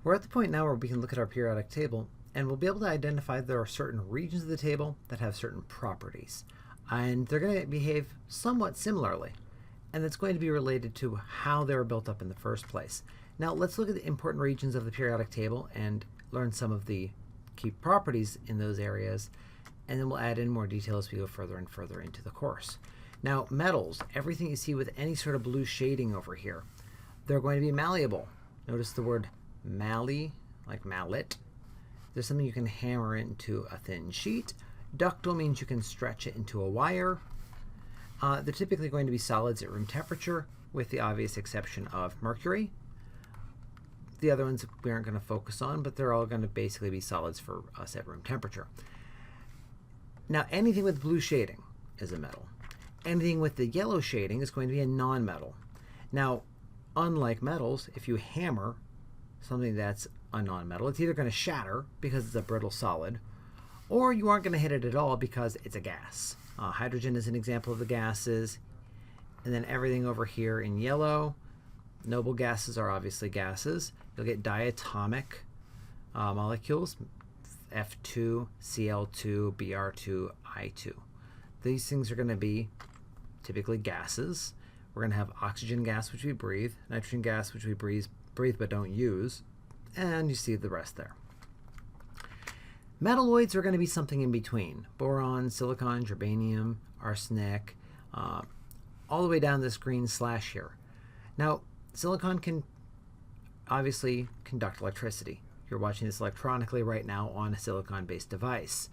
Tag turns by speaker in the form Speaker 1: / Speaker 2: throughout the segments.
Speaker 1: We're at the point now where we can look at our periodic table and we'll be able to identify there are certain regions of the table that have certain properties. And they're going to behave somewhat similarly. And that's going to be related to how they were built up in the first place. Now let's look at the important regions of the periodic table and learn some of the key properties in those areas. And then we'll add in more detail as we go further and further into the course. Now metals, everything you see with any sort of blue shading over here, they're going to be malleable. Notice the word mally, like mallet. There's something you can hammer into a thin sheet. Ductile means you can stretch it into a wire. They're typically going to be solids at room temperature, with the obvious exception of mercury. The other ones we aren't going to focus on, but they're all going to basically be solids for us at room temperature. Now anything with blue shading is a metal. Anything with the yellow shading is going to be a non-metal. Now, unlike metals, if you hammer something that's a non-metal, it's either going to shatter because it's a brittle solid, or you aren't going to hit it at all because it's a gas. Hydrogen is an example of the gases. And then everything over here in yellow, noble gases are obviously gases. You'll get diatomic molecules, F2, Cl2, Br2, I2. These things are going to be typically gases. We're going to have oxygen gas, which we breathe, nitrogen gas, which we breathe but don't use, and you see the rest there. Metalloids are going to be something in between. Boron, silicon, germanium, arsenic, all the way down this green slash here. Now, silicon can obviously conduct electricity. You're watching this electronically right now on a silicon-based device.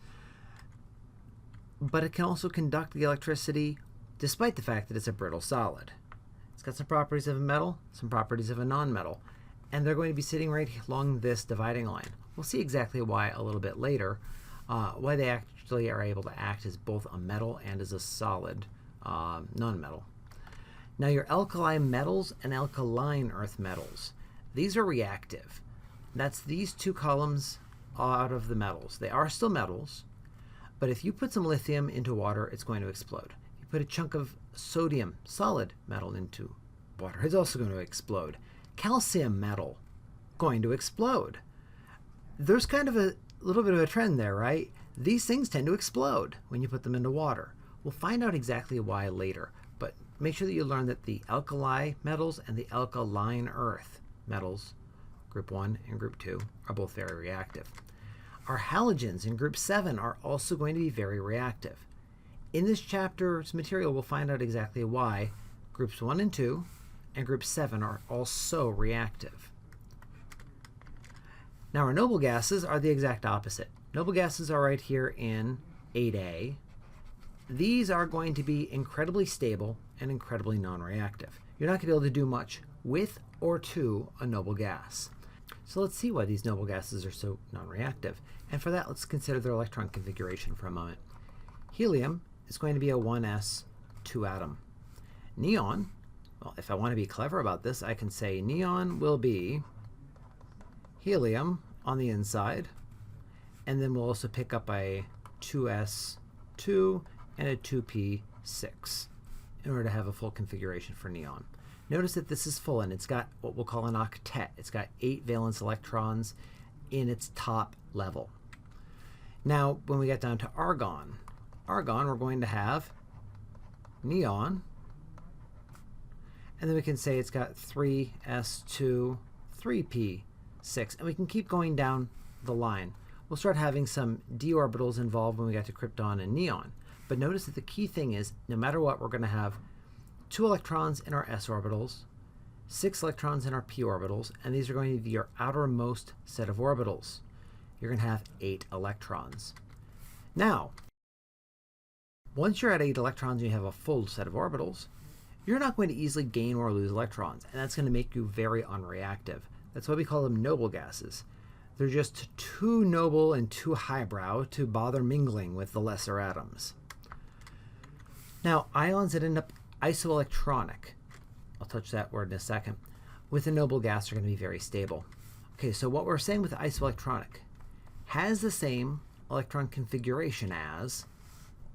Speaker 1: But it can also conduct the electricity despite the fact that it's a brittle solid. It's got some properties of a metal, some properties of a non-metal, and they're going to be sitting right along this dividing line. We'll see exactly why a little bit later, why they actually are able to act as both a metal and as a solid non-metal. Now your alkali metals and alkaline earth metals, these are reactive. That's these two columns out of the metals. They are still metals, but if you put some lithium into water, it's going to explode. If you put a chunk of sodium, solid metal, into water, it's also going to explode. Calcium metal, going to explode. There's kind of a little bit of a trend there, right? These things tend to explode when you put them into water. We'll find out exactly why later, but make sure that you learn that the alkali metals and the alkaline earth metals, group 1 and group 2, are both very reactive. Our halogens in group 7 are also going to be very reactive. In this chapter's material, we'll find out exactly why groups 1 and 2 and group 7 are also reactive. Now our noble gases are the exact opposite. Noble gases are right here in 8A. These are going to be incredibly stable and incredibly non-reactive. You're not going to be able to do much with or to a noble gas. So let's see why these noble gases are so non-reactive. And for that, let's consider their electron configuration for a moment. Helium is going to be a 1s 2 atom. Neon, well, if I want to be clever about this, I can say neon will be helium on the inside, and then we'll also pick up a 2s2 and a 2p6 in order to have a full configuration for neon. Notice that this is full, and it's got what we'll call an octet. It's got 8 valence electrons in its top level. Now, when we get down to argon, we're going to have neon, and then we can say it's got 3s2, 3p6, and we can keep going down the line. We'll start having some d orbitals involved when we get to krypton and neon. But notice that the key thing is, no matter what, we're going to have 2 electrons in our s orbitals, 6 electrons in our p orbitals, and these are going to be your outermost set of orbitals. You're going to have 8 electrons. Now, once you're at 8 electrons and you have a full set of orbitals, you're not going to easily gain or lose electrons, and that's going to make you very unreactive. That's why we call them noble gases. They're just too noble and too highbrow to bother mingling with the lesser atoms. Now, ions that end up isoelectronic, I'll touch that word in a second, with a noble gas are going to be very stable. Okay, so what we're saying with isoelectronic has the same electron configuration as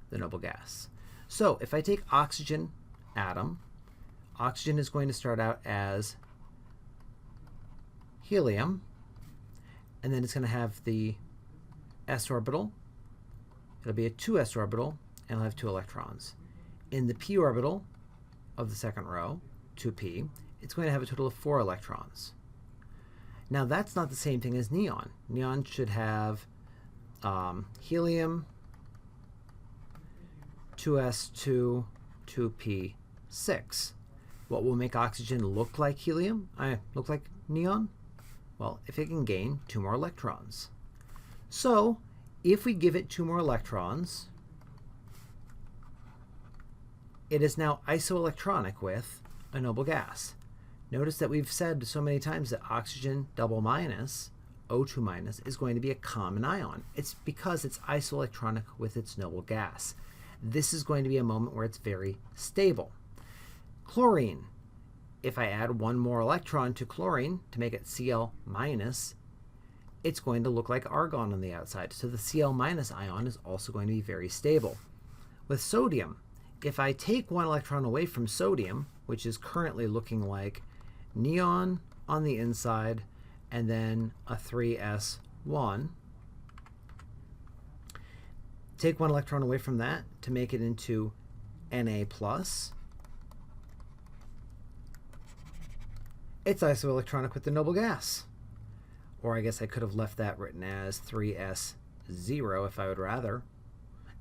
Speaker 1: the noble gas. So if I take oxygen atom, oxygen is going to start out as helium, and then it's going to have the s orbital. It'll be a 2s orbital, and it'll have 2 electrons. In the p orbital of the second row, 2p, it's going to have a total of 4 electrons. Now that's not the same thing as neon. Neon should have helium, 2s2, 2p6. What will make oxygen look like helium? Look like neon? Well, if it can gain 2 more electrons. So, if we give it 2 more electrons, it is now isoelectronic with a noble gas. Notice that we've said so many times that oxygen double minus, O2 minus, is going to be a common ion. It's because it's isoelectronic with its noble gas. This is going to be a moment where it's very stable. Chlorine. If I add 1 more electron to chlorine to make it Cl minus, it's going to look like argon on the outside. So the Cl minus ion is also going to be very stable. With sodium, if I take 1 electron away from sodium, which is currently looking like neon on the inside and then a 3s1, take 1 electron away from that to make it into Na+, it's isoelectronic with the noble gas. Or I guess I could have left that written as 3s0 if I would rather.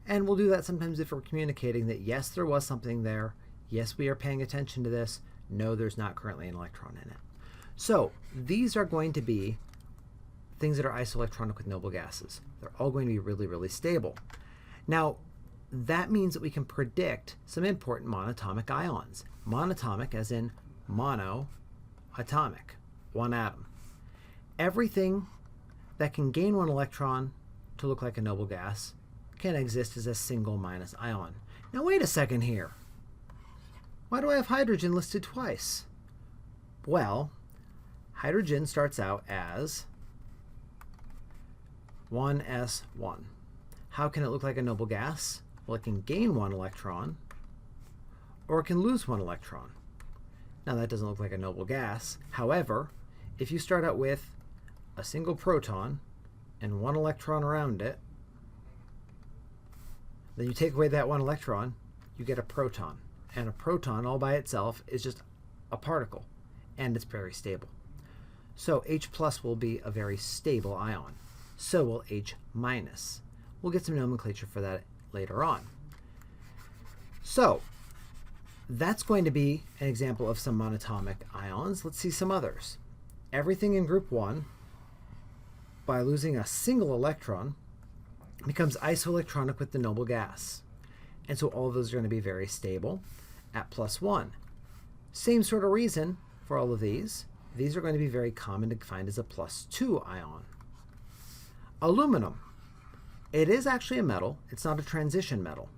Speaker 1: And we'll do that sometimes if we're communicating that yes, there was something there, yes, we are paying attention to this, no, there's not currently an electron in it. So these are going to be things that are isoelectronic with noble gases. They're all going to be really, really stable. Now, that means that we can predict some important monatomic ions. Monatomic as in monoatomic, 1 atom. Everything that can gain 1 electron to look like a noble gas can exist as a single minus ion. Now wait a second here. Why do I have hydrogen listed twice? Well, hydrogen starts out as 1s1. How can it look like a noble gas? Well, it can gain 1 electron, or it can lose 1 electron. Now that doesn't look like a noble gas. However, if you start out with a single proton and 1 electron around it, then you take away that 1 electron, you get a proton. And a proton all by itself is just a particle, and it's very stable. So H plus will be a very stable ion. So will H minus. We'll get some nomenclature for that later on. So that's going to be an example of some monatomic ions. Let's see some others. Everything in group 1, by losing a single electron, becomes isoelectronic with the noble gas. And so all of those are going to be very stable at +1. Same sort of reason for all of these. These are going to be very common to find as a +2 ion. Aluminum. It is actually a metal. It's not a transition metal.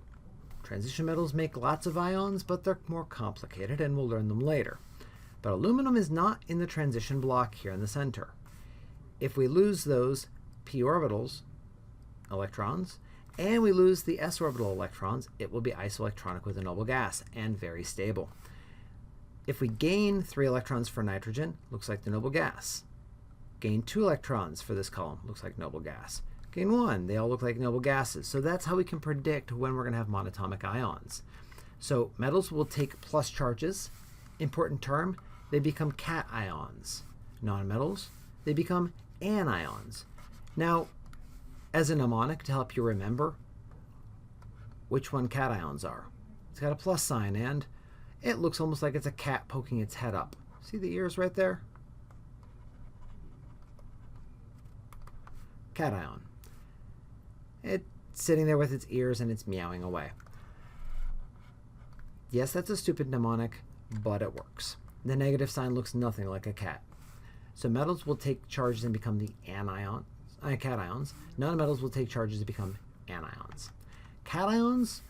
Speaker 1: Transition metals make lots of ions, but they're more complicated, and we'll learn them later. But aluminum is not in the transition block here in the center. If we lose those p orbitals, electrons, and we lose the s orbital electrons, it will be isoelectronic with a noble gas and very stable. If we gain 3 electrons for nitrogen, looks like the noble gas. Gain 2 electrons for this column, looks like noble gas. Gain 1, they all look like noble gases. So that's how we can predict when we're going to have monatomic ions. So metals will take plus charges. Important term, they become cations. Nonmetals, they become anions. Now, as a mnemonic to help you remember which one cations are, it's got a plus sign, and it looks almost like it's a cat poking its head up. See the ears right there? Cation. It's sitting there with its ears and it's meowing away. Yes, that's a stupid mnemonic, but it works. The negative sign looks nothing like a cat. So metals will take charges and become the cations. Nonmetals will take charges and become anions. Cations,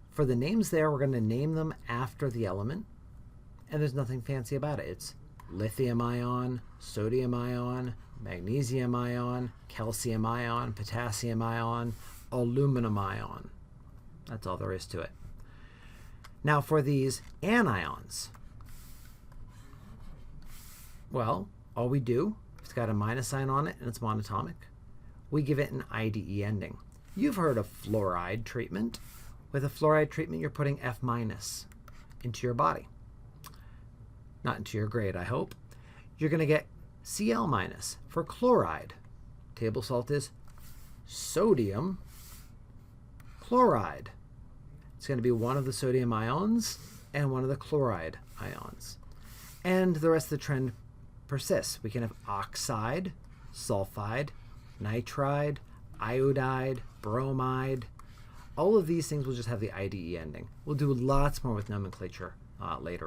Speaker 1: for the names there, we're going to name them after the element, and there's nothing fancy about it. It's lithium ion, sodium ion, magnesium ion, calcium ion, potassium ion, aluminum ion. That's all there is to it. Now for these anions, well, all we do it's got a minus sign on it and it's monatomic, we give it an IDE ending. You've heard of fluoride treatment. With a fluoride treatment, you're putting F- into your body. Not into your grade, I hope. You're going to get Cl- for chloride. Table salt is sodium chloride. It's going to be one of the sodium ions and one of the chloride ions. And the rest of the trend persists. We can have oxide, sulfide, nitride, iodide, bromide. All of these things will just have the IDE ending. We'll do lots more with nomenclature later on.